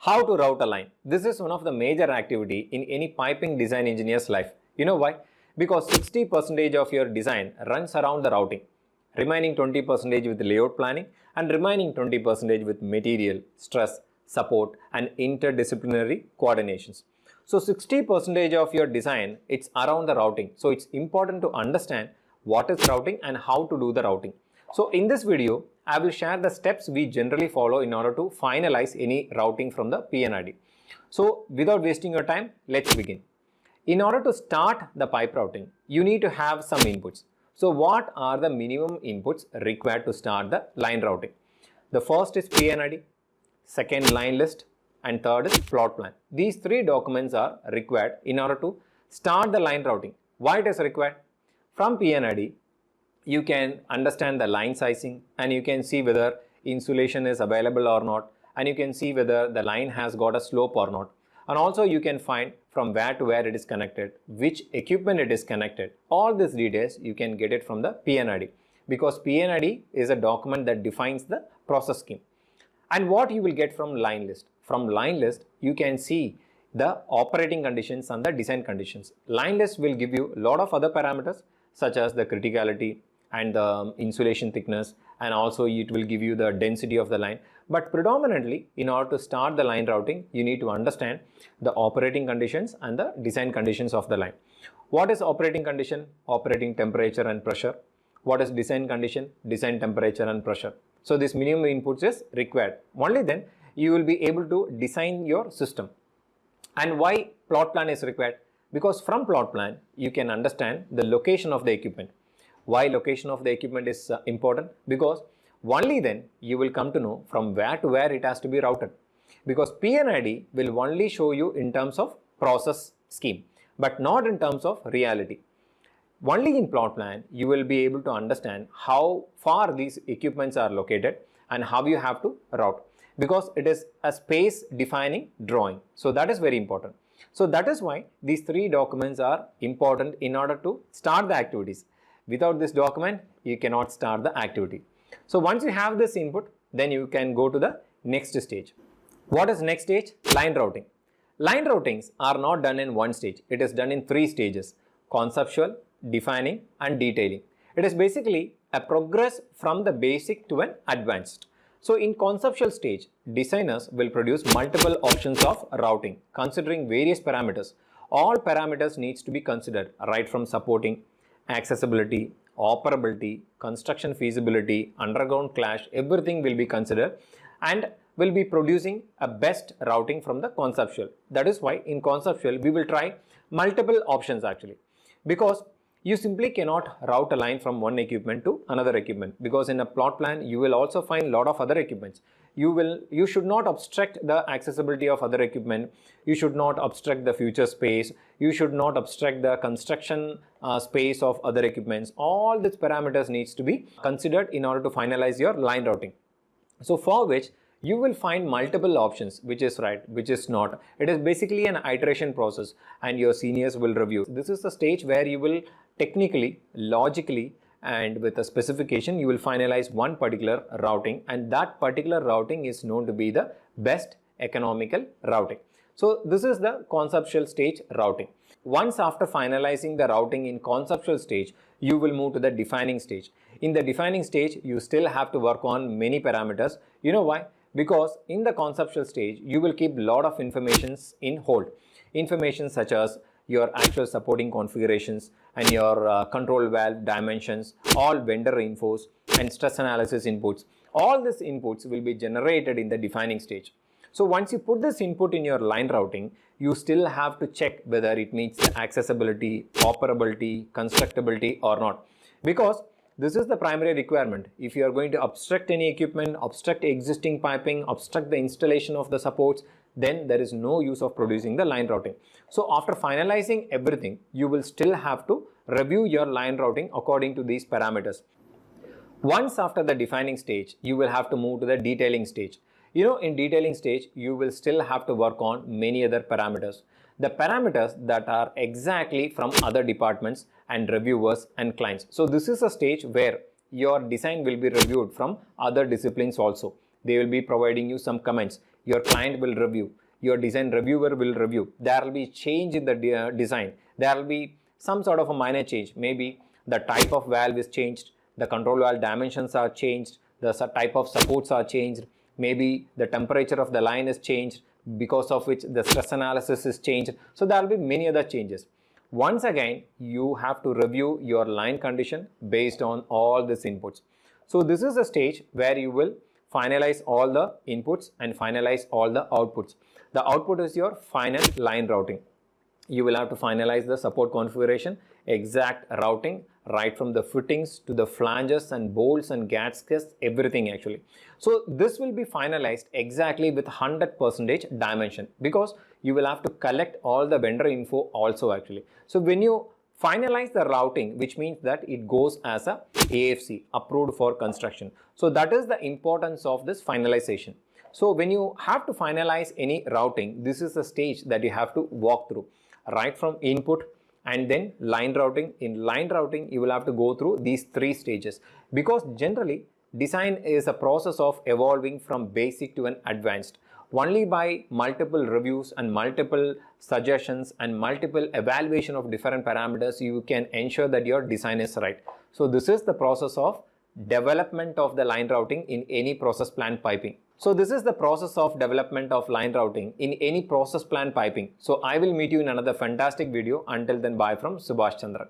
How to route a line. This is one of the major activity in any piping design engineer's life. You know why? Because 60% of your design runs around the routing, remaining 20% with layout planning and remaining 20% with material, stress, support and interdisciplinary coordinations. So 60% of your design, it's around the routing. So it's important to understand what is routing and how to do the routing. So in this video, I will share the steps we generally follow in order to finalize any routing from the P&ID. So without wasting your time, let's begin. In order to start the pipe routing, you need to have some inputs. So what are the minimum inputs required to start the line routing? The first is P&ID, second line list, and third is plot plan. These three documents are required in order to start the line routing. Why it is required? From P&ID, you can understand the line sizing and you can see whether insulation is available or not, and you can see whether the line has got a slope or not. And also you can find from where to where it is connected, which equipment it is connected. All these details you can get it from the P&ID, because P&ID is a document that defines the process scheme. And what you will get from line list? From line list, you can see the operating conditions and the design conditions. Line list will give you a lot of other parameters such as the criticality and the insulation thickness, and also it will give you the density of the line. But predominantly, in order to start the line routing, you need to understand the operating conditions and the design conditions of the line. What is operating condition? Operating temperature and pressure. What is design condition? Design temperature and pressure. So this minimum inputs is required. Only then you will be able to design your system. And why plot plan is required? Because from plot plan, you can understand the location of the equipment. Why location of the equipment is important? Because only then you will come to know from where to where it has to be routed. Because P&ID will only show you in terms of process scheme, but not in terms of reality. Only in plot plan, you will be able to understand how far these equipments are located and how you have to route. Because it is a space defining drawing. So that is very important. So that is why these three documents are important in order to start the activities. Without this document, you cannot start the activity. So once you have this input, then you can go to the next stage. What is next stage? Line routing. Line routings are not done in one stage. It is done in three stages: conceptual, defining and detailing. It is basically a progress from the basic to an advanced. So in conceptual stage, designers will produce multiple options of routing considering various parameters. All parameters needs to be considered, right from supporting, accessibility, operability, construction feasibility, underground clash, everything will be considered and will be producing a best routing from the conceptual. That is why in conceptual we will try multiple options actually, because you simply cannot route a line from one equipment to another equipment, because in a plot plan you will also find a lot of other equipments. You should not obstruct the accessibility of other equipment. You should not obstruct the future space. You should not obstruct the construction space of other equipments. All these parameters needs to be considered in order to finalize your line routing. So for which you will find multiple options, which is right, which is not. It is basically an iteration process and your seniors will review. This is the stage where you will technically, logically and with a specification, you will finalize one particular routing, and that particular routing is known to be the best economical routing. So this is the conceptual stage routing. Once after finalizing the routing in conceptual stage, you will move to the defining stage. In the defining stage, you still have to work on many parameters. You know why? Because in the conceptual stage, you will keep a lot of informations in hold. Information such as your actual supporting configurations and your control valve dimensions, all vendor infos and stress analysis inputs. All these inputs will be generated in the defining stage. So once you put this input in your line routing, you still have to check whether it meets the accessibility, operability, constructability or not. Because this is the primary requirement. If you are going to obstruct any equipment, obstruct existing piping, obstruct the installation of the supports, then there is no use of producing the line routing. So after finalizing everything, you will still have to review your line routing according to these parameters. Once after the defining stage, you will have to move to the detailing stage. In detailing stage, you will still have to work on many other parameters. The parameters that are exactly from other departments and reviewers and clients. So this is a stage where your design will be reviewed from other disciplines also. They will be providing you some comments. your client will review, your design reviewer will review. There will be change in the design. There will be some sort of a minor change. Maybe the type of valve is changed, the control valve dimensions are changed, the type of supports are changed, maybe the temperature of the line is changed, because of which the stress analysis is changed. So there will be many other changes. Once again, you have to review your line condition based on all these inputs. So this is the stage where you will finalize all the inputs and finalize all the outputs. The output is your final line routing. You will have to finalize the support configuration, exact routing, right from the fittings to the flanges and bolts and gaskets, everything actually. So this will be finalized exactly with 100% dimension, because you will have to collect all the vendor info also actually. So when you finalize the routing, which means that it goes as a AFC, approved for construction. So that is the importance of this finalization. So when you have to finalize any routing, this is the stage that you have to walk through, right from input and then line routing. In line routing, you will have to go through these 3 stages, because generally design is a process of evolving from basic to an advanced. Only by multiple reviews and multiple suggestions and multiple evaluation of different parameters, you can ensure that your design is right. So this is the process of development of the line routing in any process plant piping. So this is the process of development of line routing in any process plant piping. So I will meet you in another fantastic video. Until then, bye from Subhash Chandran.